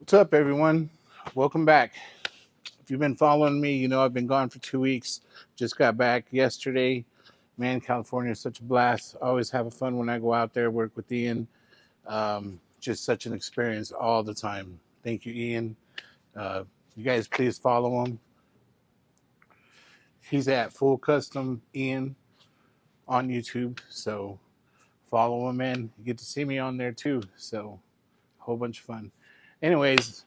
What's up, everyone? Welcome back. If you've been following me, you know I've been gone for 2 weeks. Just got back yesterday. Man, California is such a blast. I always have fun when I go out there, work with Ian. Just such an experience all the time. Thank you, Ian. You guys, please follow him. He's at Full Custom Ian on YouTube. So follow him, man. You get to see me on there too. So a whole bunch of fun. Anyways,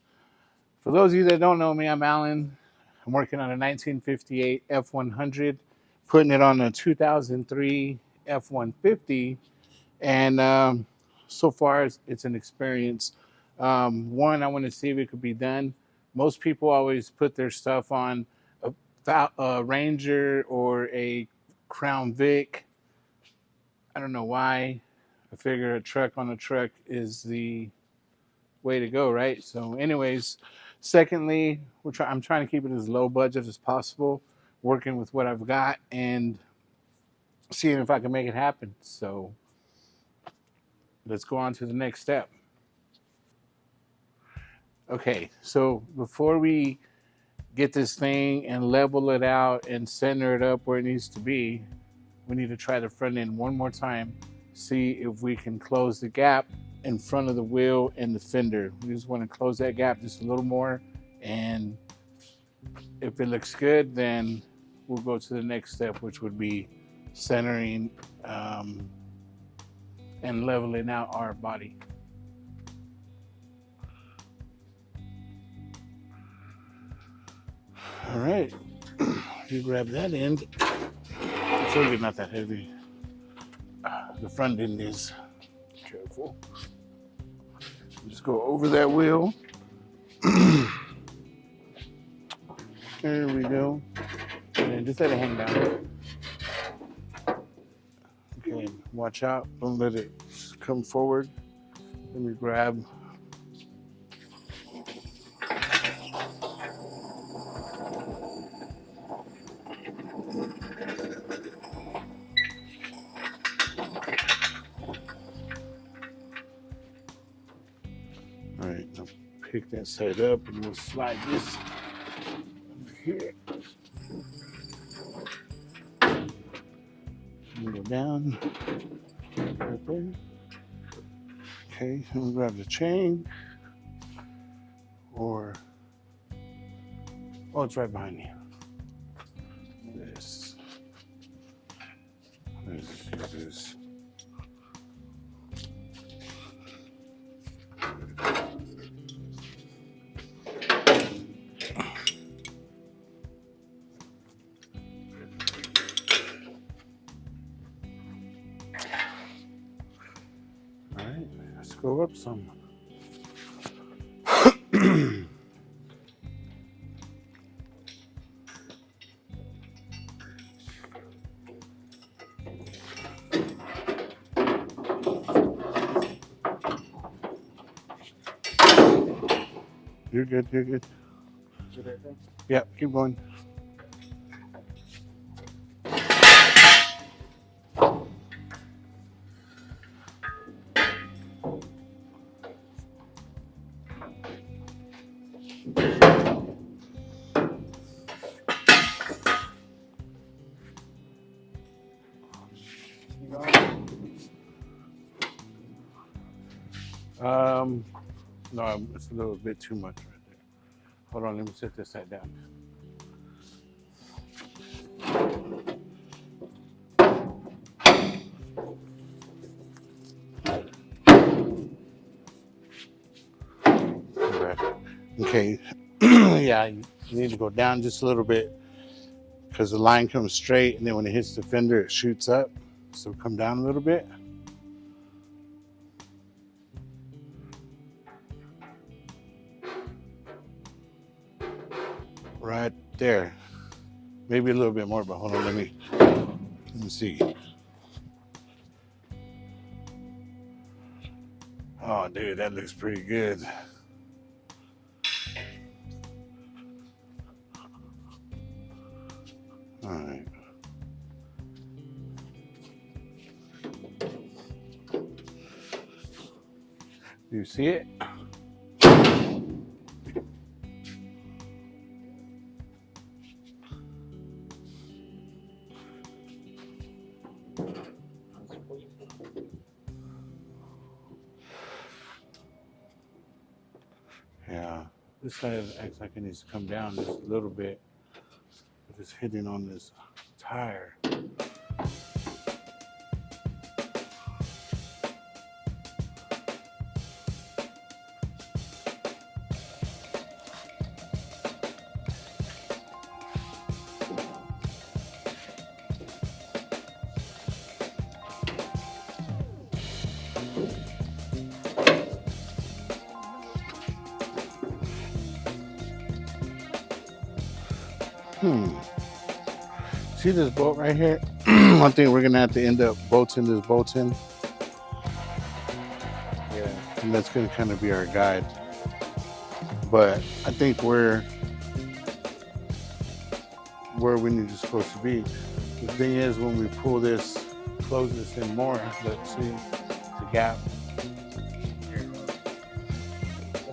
for those of you that don't know me, I'm Alan. I'm working on a 1958 F100, putting it on a 2003 F150, and so far it's an experience. One, I want to see if it could be done. Most people always put their stuff on a Ranger or a Crown Vic. I don't know why. I figure a truck on a truck is the way to go, right? So anyways, secondly, I'm trying to keep it as low budget as possible, working with what I've got and seeing if I can make it happen. So let's go on to the next step. Okay, so before we get this thing and level it out and center it up where it needs to be, we need to try the front end one more time, see if we can close the gap in front of the wheel and the fender. We just want to close that gap just a little more, and if it looks good, then we'll go to the next step, which would be centering and leveling out our body. All right, you grab that end. It's really not that heavy. The front end is. Careful. Just go over that wheel. There we go. And just let it hang down. Okay, watch out. Don't let it come forward. Let me grab. All right, I'll pick that side up and we'll slide this over here. Go down right there. Okay, we'll grab the chain, or oh, it's right behind you. This. Let's do this. All right, let's go up some. You're good, you're good. Yeah, keep going. No, it's a little bit too much right there. Hold on, let me set this side down. Okay, yeah, you need to go down just a little bit because the line comes straight, and then when it hits the fender, it shoots up. So come down a little bit. Right there. Maybe a little bit more, but hold on, let me see. Oh, dude, that looks pretty good. All right. Do you see it? Yeah, this side acts like it needs to come down just a little bit. If it's hitting on this tire. See this bolt right here? I think we're gonna have to end up bolting this bolt in. Yeah, and that's gonna kind of be our guide. But I think we're where we need to supposed to be. The thing is, when we pull this, close this in more, let's see the gap.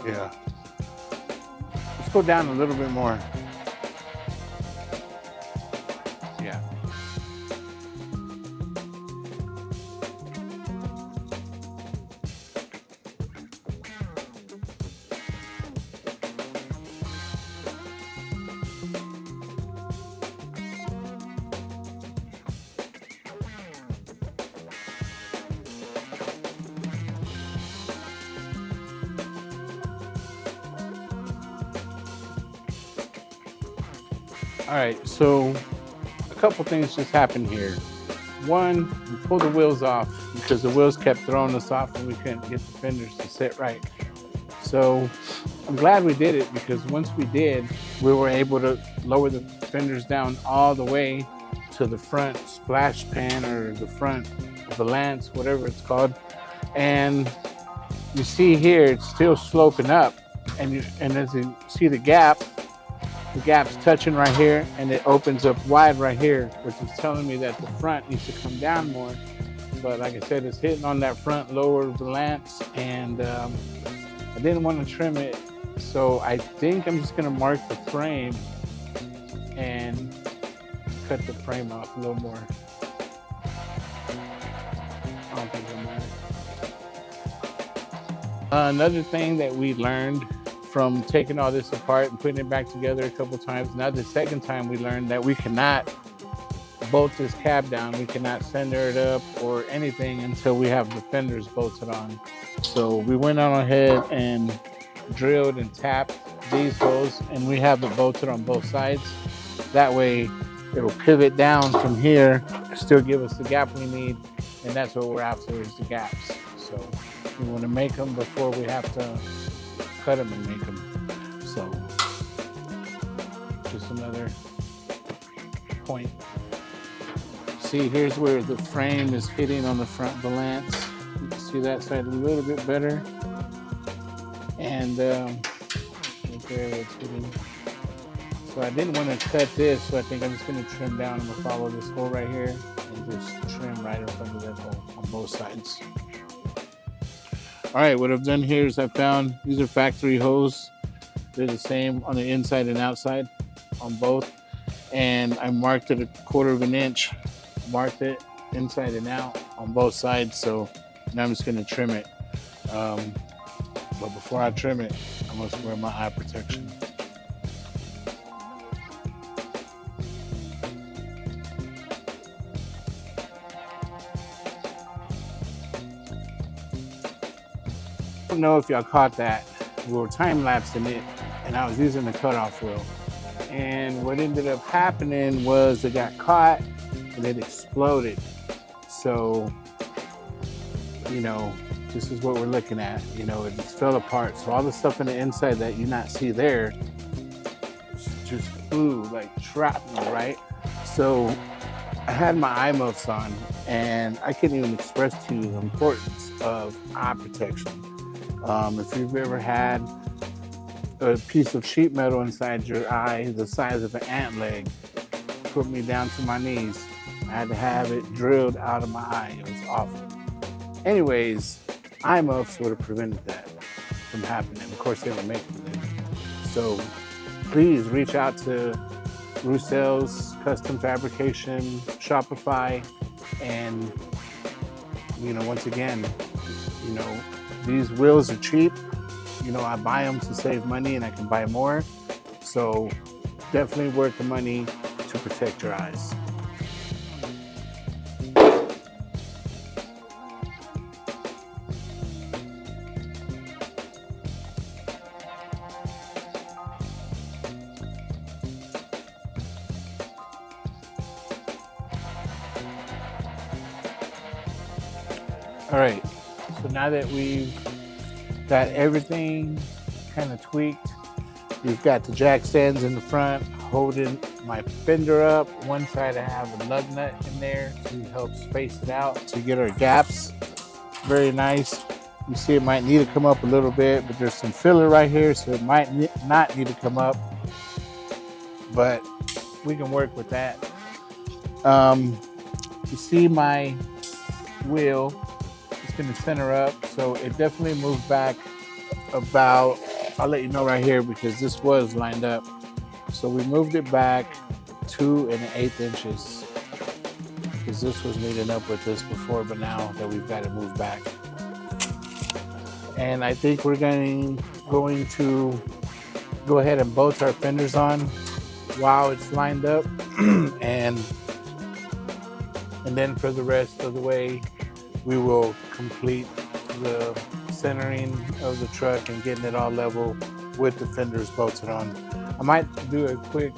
Yeah. Let's go down a little bit more. Yeah. All right, so a couple things just happened here. One, we pulled the wheels off because the wheels kept throwing us off and we couldn't get the fenders to sit right. So I'm glad we did it, because once we did, we were able to lower the fenders down all the way to the front splash pan, or the front valance, whatever it's called. And you see here, it's still sloping up, and as you see the gap's touching right here, and it opens up wide right here, which is telling me that the front needs to come down more. But like I said, it's hitting on that front lower valance, and I didn't want to trim it, so I think I'm just going to mark the frame and cut the frame off a little more. I don't think it'll matter. Another thing that we learned from taking all this apart and putting it back together a couple times, now the second time we learned that we cannot bolt this cab down, we cannot center it up or anything until we have the fenders bolted on. So we went on ahead and drilled and tapped these holes, and we have it bolted on both sides. That way it'll pivot down from here, still give us the gap we need, and that's what we're after, is the gaps. So we want to make them before we have to cut them and make them. So just another point. See, here's where the frame is hitting on the front valance. You can see that side a little bit better. And right there where it's hitting. So I didn't want to cut this, so I think I'm just going to trim down. I'm going to follow this hole right here and just trim right in front of that hole on both sides. All right, what I've done here is I found these are factory hose. They're the same on the inside and outside on both. And I marked it 1/4 of an inch, marked it inside and out on both sides. So now I'm just going to trim it. But before I trim it, I must wear my eye protection. I don't know if y'all caught that. We were time-lapsing it, and I was using the cutoff wheel. And what ended up happening was it got caught and it exploded. So, you know, this is what we're looking at. You know, it just fell apart. So all the stuff in the inside that you not see there just flew like shrapnel, right? So I had my eye muffs on, and I couldn't even express to you the importance of eye protection. If you've ever had a piece of sheet metal inside your eye the size of an ant leg, put me down to my knees. I had to have it drilled out of my eye. It was awful. Anyways, eye muffs would have prevented that from happening. Of course, they don't make them then. So please reach out to Roussel's Custom Fabrication, Shopify, and, you know, once again, you know, these wheels are cheap. You know, I buy them to save money and I can buy more. So definitely worth the money to protect your eyes. All right, so now that we've got everything kind of tweaked, we've got the jack stands in the front holding my fender up. One side I have a lug nut in there to help space it out to get our gaps. Very nice. You see it might need to come up a little bit, but there's some filler right here, so it might not need to come up, but we can work with that. You see my wheel, it's going to center up, so it definitely moved back about, I'll let you know right here because this was lined up. So we moved it back 2 1/8 inches because this was meeting up with this before, but now that we've got it moved back. And I think we're going to go ahead and bolt our fenders on while it's lined up and then for the rest of the way we will complete the centering of the truck and getting it all level with the fenders bolted on. I might do a quick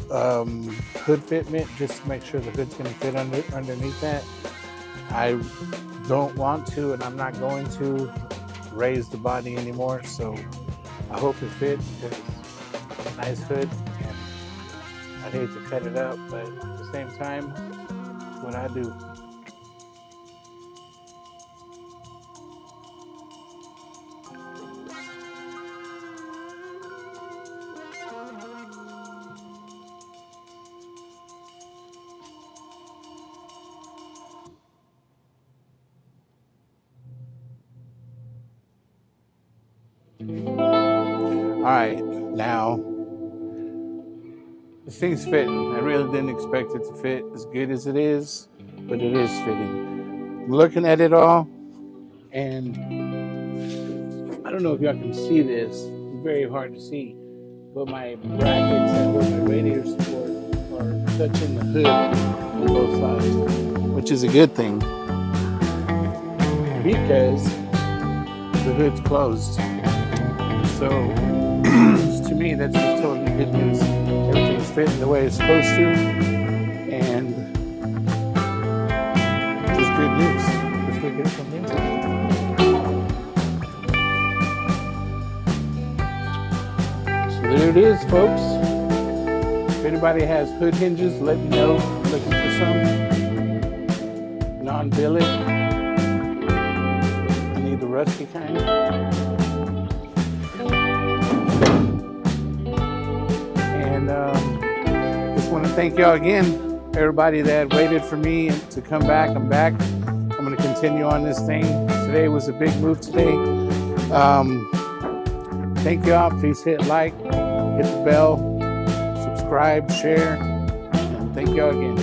hood fitment just to make sure the hood's going to fit underneath that. I don't want to, and I'm not going to raise the body anymore, so I hope it fits because it's a nice hood and I'd hate to cut it up, but at the same time, it's what I do. All right, now this thing's fitting. I really didn't expect it to fit as good as it is, but it is fitting. I'm looking at it all, and I don't know if y'all can see this. It's very hard to see, but my brackets that hold my radiator support are touching the hood on both sides, which is a good thing because the hood's closed. So to me, that's just totally good news. Everything's fitting the way it's supposed to, and just good news. Let's look at it from the inside. So there it is, folks. If anybody has hood hinges, let me know. I'm looking for some non-billet. I need the rusty kind. Just want to thank y'all again, everybody that waited for me to come back. I'm back. I'm going to continue on this thing. Today was a big move today. Thank y'all. Please hit like, hit the bell, subscribe, share, and thank y'all again.